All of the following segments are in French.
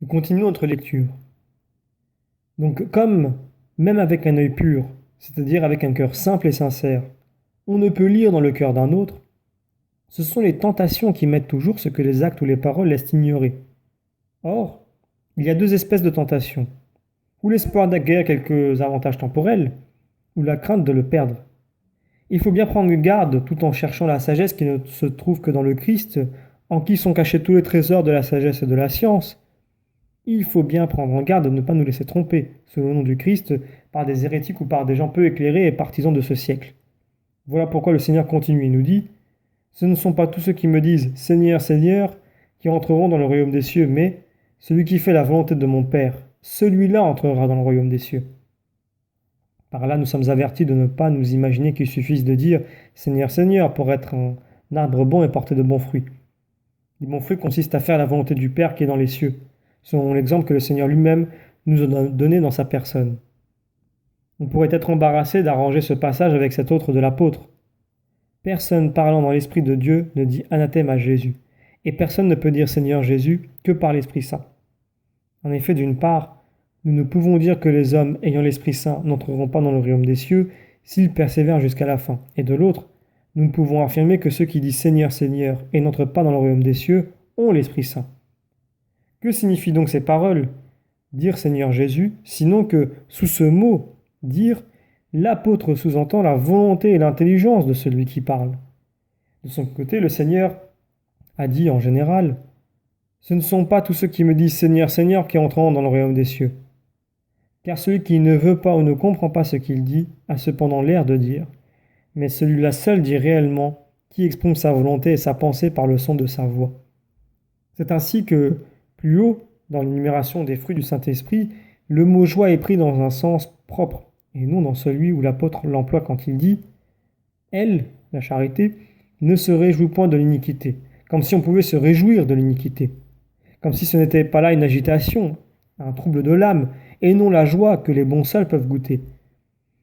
Nous continuons notre lecture. Donc, comme, même avec un œil pur, c'est-à-dire avec un cœur simple et sincère, on ne peut lire dans le cœur d'un autre, ce sont les tentations qui mettent toujours ce que les actes ou les paroles laissent ignorer. Or, il y a deux espèces de tentations, ou l'espoir d'acquérir quelques avantages temporels, ou la crainte de le perdre. Il faut bien prendre garde tout en cherchant la sagesse qui ne se trouve que dans le Christ, en qui sont cachés tous les trésors de la sagesse et de la science. Il faut bien prendre en garde de ne pas nous laisser tromper, sous le nom du Christ, par des hérétiques ou par des gens peu éclairés et partisans de ce siècle. Voilà pourquoi le Seigneur continue et nous dit: Ce ne sont pas tous ceux qui me disent Seigneur, Seigneur, qui entreront dans le royaume des cieux, mais celui qui fait la volonté de mon Père, celui-là entrera dans le royaume des cieux. Par là, nous sommes avertis de ne pas nous imaginer qu'il suffise de dire Seigneur, Seigneur pour être un arbre bon et porter de bons fruits. Les bons fruits consistent à faire la volonté du Père qui est dans les cieux, selon l'exemple que le Seigneur lui-même nous a donné dans sa personne. On pourrait être embarrassé d'arranger ce passage avec cet autre de l'apôtre. Personne parlant dans l'Esprit de Dieu ne dit anathème à Jésus, et personne ne peut dire Seigneur Jésus que par l'Esprit Saint. En effet, d'une part, nous ne pouvons dire que les hommes ayant l'Esprit Saint n'entreront pas dans le royaume des cieux s'ils persévèrent jusqu'à la fin, et de l'autre, nous ne pouvons affirmer que ceux qui disent Seigneur, Seigneur et n'entrent pas dans le royaume des cieux ont l'Esprit Saint. Que signifient donc ces paroles? Dire Seigneur Jésus, sinon que, sous ce mot, dire, l'apôtre sous-entend la volonté et l'intelligence de celui qui parle. De son côté, le Seigneur a dit en général, ce ne sont pas tous ceux qui me disent Seigneur, Seigneur qui entreront dans le royaume des cieux. Car celui qui ne veut pas ou ne comprend pas ce qu'il dit a cependant l'air de dire, mais celui-là seul dit réellement, qui exprime sa volonté et sa pensée par le son de sa voix. C'est ainsi que, plus haut, dans l'énumération des fruits du Saint-Esprit, le mot joie est pris dans un sens propre, et non dans celui où l'apôtre l'emploie quand il dit « Elle, la charité, ne se réjouit point de l'iniquité », comme si on pouvait se réjouir de l'iniquité, comme si ce n'était pas là une agitation, un trouble de l'âme, et non la joie que les bons seuls peuvent goûter.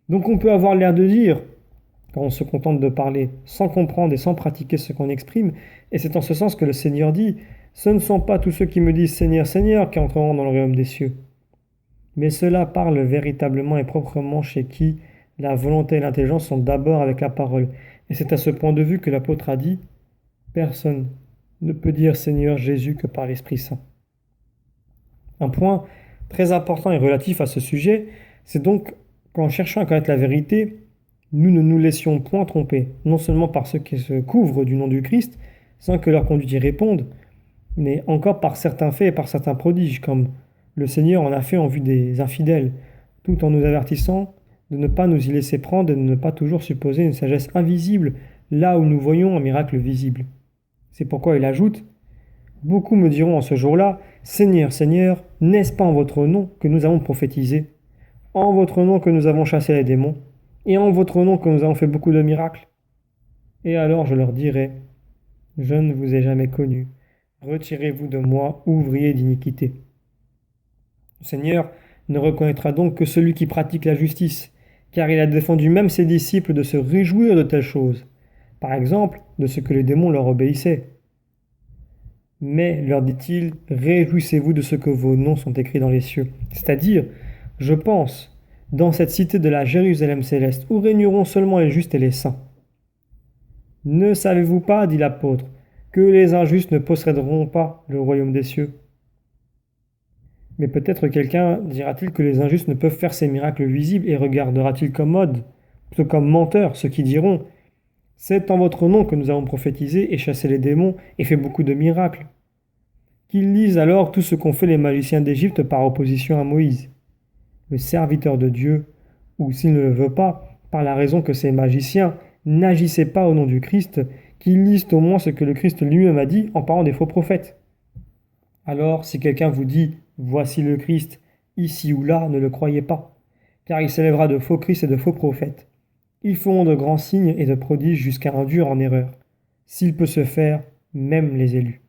Donc on peut avoir l'air de dire, quand on se contente de parler, sans comprendre et sans pratiquer ce qu'on exprime, et c'est en ce sens que le Seigneur dit « Ce ne sont pas tous ceux qui me disent Seigneur, Seigneur qui entreront dans le royaume des cieux ». Mais cela parle véritablement et proprement chez qui la volonté et l'intelligence sont d'abord avec la parole. Et c'est à ce point de vue que l'apôtre a dit « Personne ne peut dire Seigneur Jésus que par l'Esprit Saint ». Un point très important et relatif à ce sujet, c'est donc qu'en cherchant à connaître la vérité, nous ne nous laissions point tromper, non seulement par ceux qui se couvrent du nom du Christ, sans que leur conduite y réponde, mais encore par certains faits et par certains prodiges, comme le Seigneur en a fait en vue des infidèles, tout en nous avertissant de ne pas nous y laisser prendre et de ne pas toujours supposer une sagesse invisible là où nous voyons un miracle visible. C'est pourquoi il ajoute « Beaucoup me diront en ce jour-là, Seigneur, Seigneur, n'est-ce pas en votre nom que nous avons prophétisé, en votre nom que nous avons chassé les démons, et en votre nom que nous avons fait beaucoup de miracles? Et alors je leur dirai, je ne vous ai jamais connu, retirez-vous de moi, ouvriers d'iniquité. Le Seigneur ne reconnaîtra donc que celui qui pratique la justice, car il a défendu même ses disciples de se réjouir de telles choses, par exemple de ce que les démons leur obéissaient. Mais, leur dit-il, réjouissez-vous de ce que vos noms sont écrits dans les cieux. C'est-à-dire, je pense, dans cette cité de la Jérusalem céleste, où régneront seulement les justes et les saints. Ne savez-vous pas, dit l'apôtre, que les injustes ne posséderont pas le royaume des cieux? Mais peut-être quelqu'un dira-t-il que les injustes ne peuvent faire ces miracles visibles et regardera-t-il comme modes, plutôt comme menteurs, ceux qui diront « C'est en votre nom que nous avons prophétisé et chassé les démons et fait beaucoup de miracles. » Qu'ils lisent alors tout ce qu'ont fait les magiciens d'Égypte par opposition à Moïse, le serviteur de Dieu, ou s'il ne le veut pas, par la raison que ces magiciens n'agissaient pas au nom du Christ, qu'ils lisent au moins ce que le Christ lui-même a dit en parlant des faux prophètes. Alors, si quelqu'un vous dit « Voici le Christ », ici ou là, ne le croyez pas, car il s'élèvera de faux Christ et de faux prophètes. Ils feront de grands signes et de prodiges jusqu'à induire en erreur, s'il peut se faire, même les élus.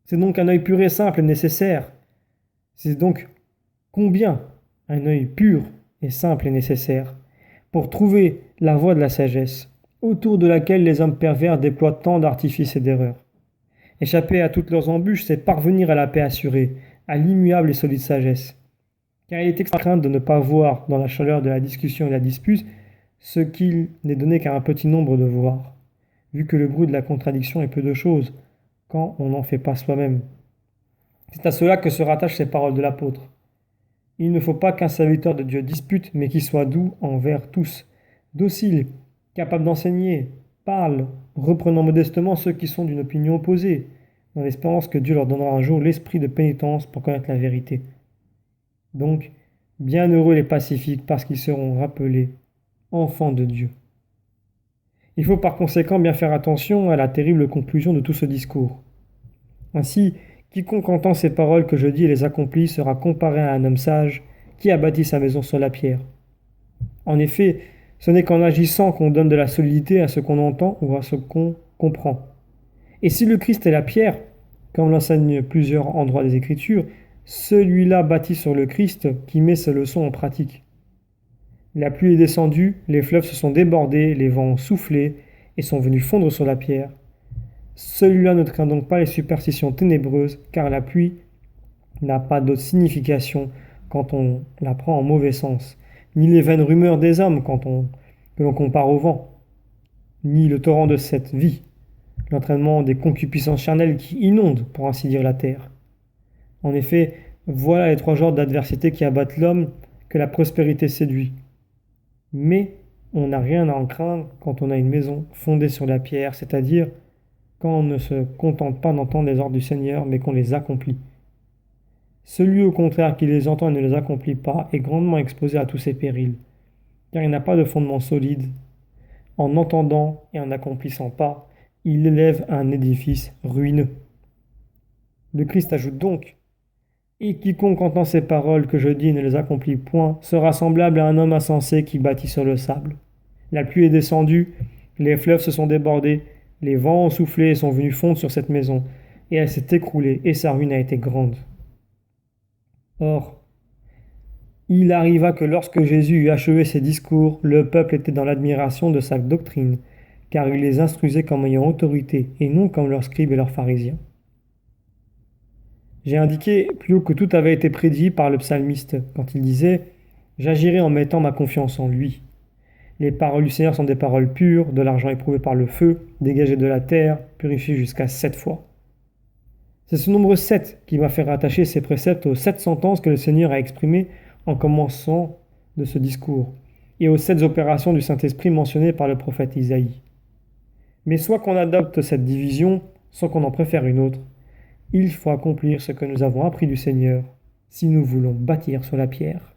C'est donc un œil pur et simple nécessaire. C'est donc combien un œil pur et simple est nécessaire pour trouver la voie de la sagesse, autour de laquelle les hommes pervers déploient tant d'artifices et d'erreurs. Échapper à toutes leurs embûches, c'est parvenir à la paix assurée, à l'immuable et solide sagesse. Car il est extrême de ne pas voir dans la chaleur de la discussion et de la dispute ce qu'il n'est donné qu'à un petit nombre de voir, vu que le bruit de la contradiction est peu de choses, quand on n'en fait pas soi-même. C'est à cela que se rattachent ces paroles de l'apôtre. Il ne faut pas qu'un serviteur de Dieu dispute, mais qu'il soit doux envers tous, docile, capable d'enseigner, parle, reprenant modestement ceux qui sont d'une opinion opposée, dans l'espérance que Dieu leur donnera un jour l'esprit de pénitence pour connaître la vérité. Donc, bienheureux les pacifiques parce qu'ils seront rappelés enfants de Dieu. Il faut par conséquent bien faire attention à la terrible conclusion de tout ce discours. Ainsi, quiconque entend ces paroles que je dis et les accomplit sera comparé à un homme sage qui a bâti sa maison sur la pierre. En effet, ce n'est qu'en agissant qu'on donne de la solidité à ce qu'on entend ou à ce qu'on comprend. Et si le Christ est la pierre, comme l'enseignent plusieurs endroits des Écritures, celui-là bâti sur le Christ qui met ses leçons en pratique. La pluie est descendue, les fleuves se sont débordés, les vents ont soufflé et sont venus fondre sur la pierre. Celui-là ne craint donc pas les superstitions ténébreuses, car la pluie n'a pas d'autre signification quand on la prend en mauvais sens, ni les vaines rumeurs des hommes que l'on compare au vent, ni le torrent de cette vie, l'entraînement des concupiscences charnelles qui inondent, pour ainsi dire, la terre. En effet, voilà les trois genres d'adversité qui abattent l'homme que la prospérité séduit. Mais on n'a rien à en craindre quand on a une maison fondée sur la pierre, c'est-à-dire quand on ne se contente pas d'entendre les ordres du Seigneur, mais qu'on les accomplit. Celui au contraire qui les entend et ne les accomplit pas est grandement exposé à tous ces périls, car il n'a pas de fondement solide. En entendant et en n'accomplissant pas, il élève un édifice ruineux. Le Christ ajoute donc: et quiconque entend ces paroles que je dis et ne les accomplit point sera semblable à un homme insensé qui bâtit sur le sable. La pluie est descendue, les fleuves se sont débordés, les vents ont soufflé et sont venus fondre sur cette maison, et elle s'est écroulée, et sa ruine a été grande. Or, il arriva que lorsque Jésus eut achevé ses discours, le peuple était dans l'admiration de sa doctrine, car il les instruisait comme ayant autorité, et non comme leurs scribes et leurs pharisiens. J'ai indiqué plus haut que tout avait été prédit par le psalmiste, quand il disait « J'agirai en mettant ma confiance en lui ». Les paroles du Seigneur sont des paroles pures, de l'argent éprouvé par le feu, dégagé de la terre, purifié jusqu'à 7 fois. C'est ce nombre 7 qui m'a fait rattacher ces préceptes aux 7 sentences que le Seigneur a exprimées en commençant de ce discours, et aux 7 opérations du Saint-Esprit mentionnées par le prophète Isaïe. Mais soit qu'on adopte cette division, soit qu'on en préfère une autre, il faut accomplir ce que nous avons appris du Seigneur, si nous voulons bâtir sur la pierre.